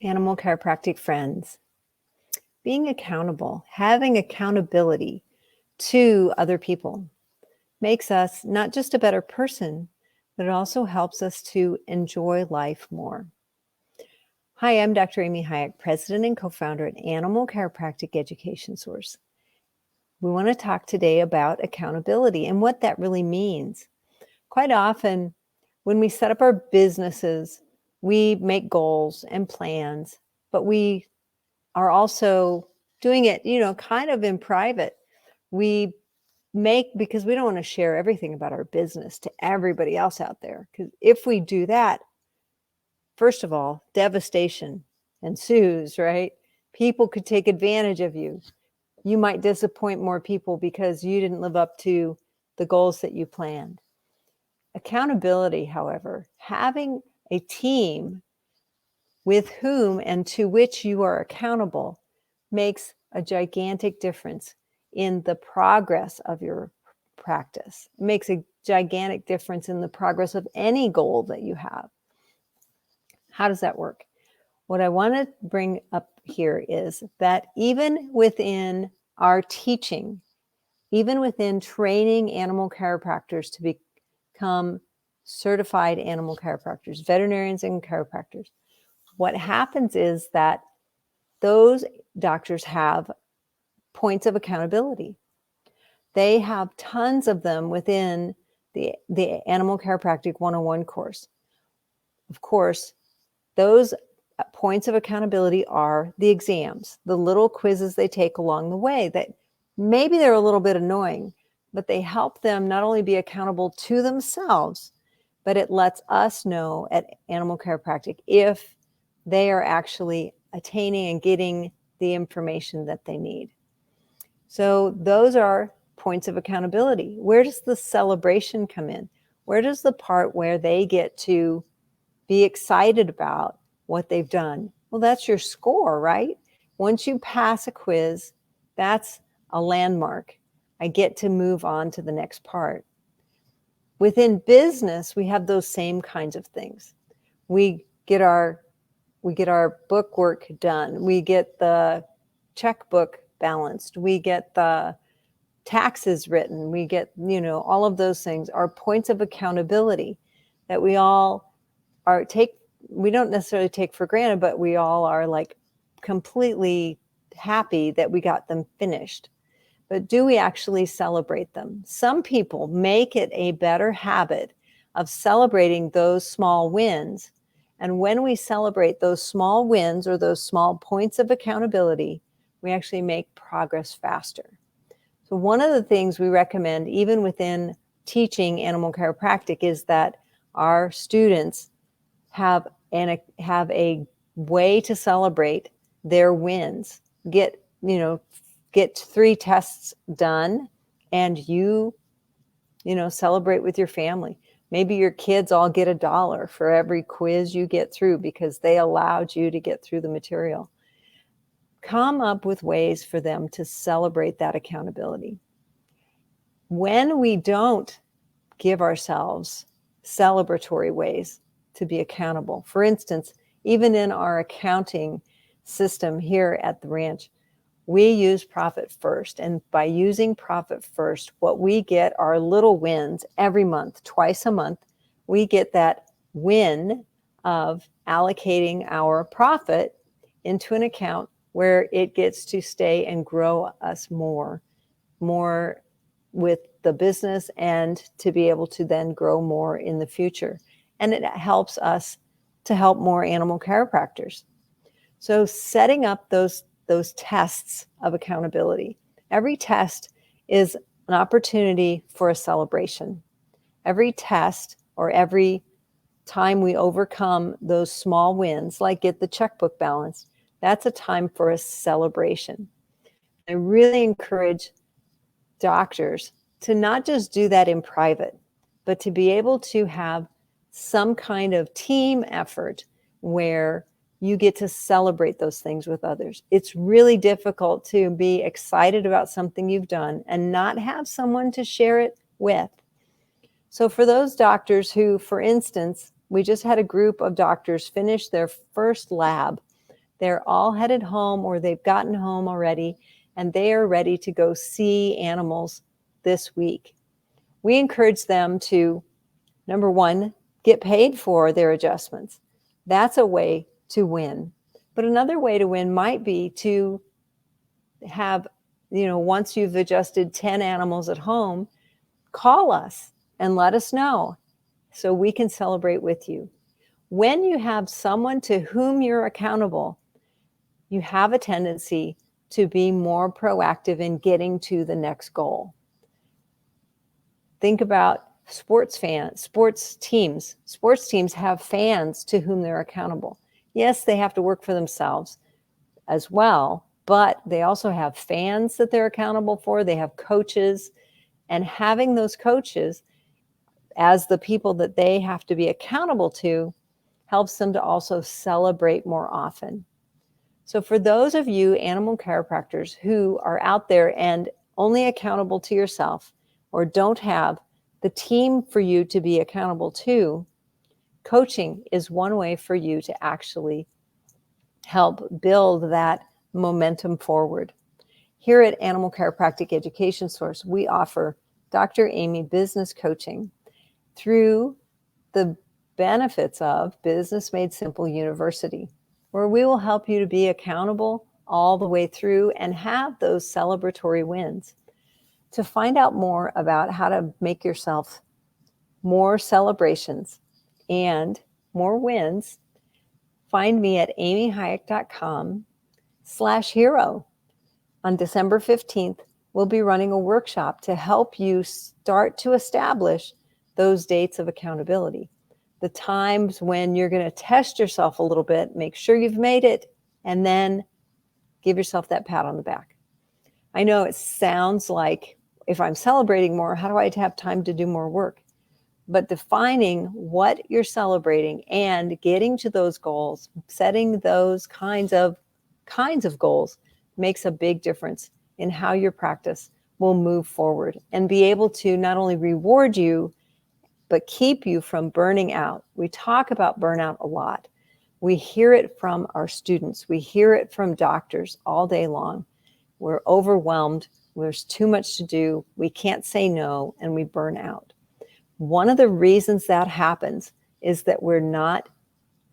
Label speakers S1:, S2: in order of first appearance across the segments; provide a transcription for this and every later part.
S1: Animal chiropractic friends, being accountable, having accountability to other people makes us not just a better person, but it also helps us to enjoy life more. Hi, I'm Dr. Amy Hayek, president and co-founder at Animal Chiropractic Education Source. We want to talk today about accountability and what that really means. Quite often, when we set up our businesses, we make goals and plans, but we are also doing it, kind of in private. We because we don't want to share everything about our business to everybody else out there. Because if we do that, first of all, devastation ensues, right? People could take advantage of you. You might disappoint more people because you didn't live up to the goals that you planned. Accountability, however, having a team with whom and to which you are accountable makes a gigantic difference in the progress of your practice. It makes a gigantic difference in the progress of any goal that you have. How does that work? What I want to bring up here is that even within our teaching, even within training animal chiropractors to become certified animal chiropractors, veterinarians and chiropractors, what happens is that those doctors have points of accountability. They have tons of them within the Animal Chiropractic 101 course. Of course, those points of accountability are the exams, the little quizzes they take along the way that maybe they're a little bit annoying, but they help them not only be accountable to themselves, but it lets us know at Animal Chiropractic if they are actually attaining and getting the information that they need. So those are points of accountability. Where does the celebration come in? Where does the part where they get to be excited about what they've done? Well, that's your score, right? Once you pass a quiz, that's a landmark. I get to move on to the next part. Within business, we have those same kinds of things. We get our book work done. We get the checkbook balanced. We get the taxes written. We get, all of those things are points of accountability that we all we don't necessarily take for granted, but we all are like completely happy that we got them finished. But do we actually celebrate them? Some people make it a better habit of celebrating those small wins. And when we celebrate those small wins or those small points of accountability, we actually make progress faster. So one of the things we recommend, even within teaching animal chiropractic, is that our students have a way to celebrate their wins. Get 3 tests done and you celebrate with your family. Maybe your kids all get $1 for every quiz you get through because they allowed you to get through the material. Come up with ways for them to celebrate that accountability. When we don't give ourselves celebratory ways to be accountable, for instance, even in our accounting system here at the ranch, we use Profit First. And by using Profit First, what we get are little wins every month, twice a month. We get that win of allocating our profit into an account where it gets to stay and grow us more with the business and to be able to then grow more in the future. And it helps us to help more animal chiropractors. So setting up those tests of accountability. Every test is an opportunity for a celebration. Every test or every time we overcome those small wins, like get the checkbook balanced, that's a time for a celebration. I really encourage doctors to not just do that in private, but to be able to have some kind of team effort where you get to celebrate those things with others. It's really difficult to be excited about something you've done and not have someone to share it with. So for those doctors who, for instance, we just had a group of doctors finish their first lab They're all headed home or they've gotten home already, and they are ready to go see animals this week. We encourage them to, number one, get paid for their adjustments. That's a way to win. But another way to win might be to have, once you've adjusted 10 animals at home, call us and let us know so we can celebrate with you. When you have someone to whom you're accountable, you have a tendency to be more proactive in getting to the next goal. Think about sports teams. Sports teams have fans to whom they're accountable. Yes, they have to work for themselves as well, but they also have fans that they're accountable for. They have coaches, and having those coaches as the people that they have to be accountable to helps them to also celebrate more often. So for those of you animal chiropractors who are out there and only accountable to yourself or don't have the team for you to be accountable to, coaching is one way for you to actually help build that momentum forward. Here at Animal Chiropractic Education Source, we offer Dr. Amy Business Coaching through the benefits of Business Made Simple University, where we will help you to be accountable all the way through and have those celebratory wins. To find out more about how to make yourself more celebrations and more wins, find me at amyhyack.com/hero. On December 15th, we'll be running a workshop to help you start to establish those dates of accountability. The times when you're going to test yourself a little bit, make sure you've made it, and then give yourself that pat on the back. I know it sounds like, if I'm celebrating more, how do I have time to do more work? But defining what you're celebrating and getting to those goals, setting those kinds of goals makes a big difference in how your practice will move forward and be able to not only reward you, but keep you from burning out. We talk about burnout a lot. We hear it from our students. We hear it from doctors all day long. We're overwhelmed. There's too much to do. We can't say no, and we burn out. One of the reasons that happens is that we're not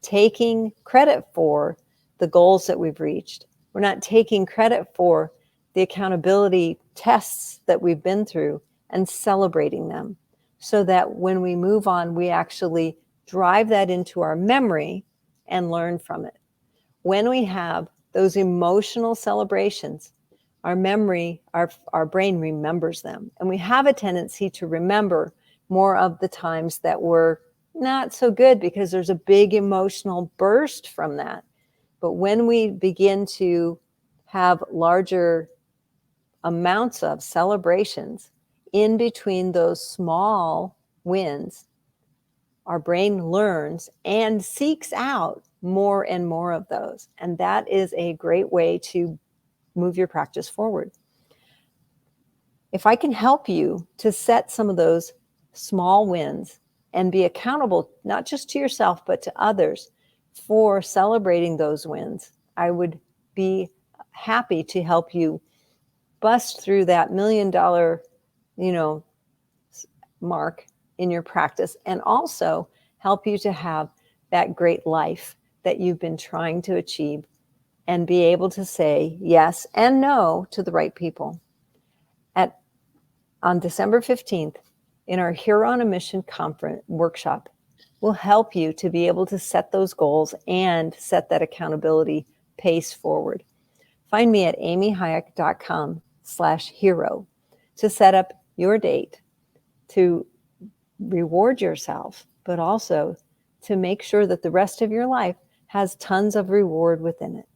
S1: taking credit for the goals that we've reached. We're not taking credit for the accountability tests that we've been through and celebrating them, so that when we move on, we actually drive that into our memory and learn from it. When we have those emotional celebrations, our memory, our brain remembers them. And we have a tendency to remember more of the times that were not so good because there's a big emotional burst from that. But when we begin to have larger amounts of celebrations in between those small wins, our brain learns and seeks out more and more of those. And that is a great way to move your practice forward. If I can help you to set some of those small wins and be accountable, not just to yourself, but to others for celebrating those wins, I would be happy to help you bust through that $1 million, mark in your practice, and also help you to have that great life that you've been trying to achieve and be able to say yes and no to the right people. On December 15th, in our Hero on a Mission conference workshop, we'll help you to be able to set those goals and set that accountability pace forward. Find me at amyhyack.com/hero to set up your date, to reward yourself, but also to make sure that the rest of your life has tons of reward within it.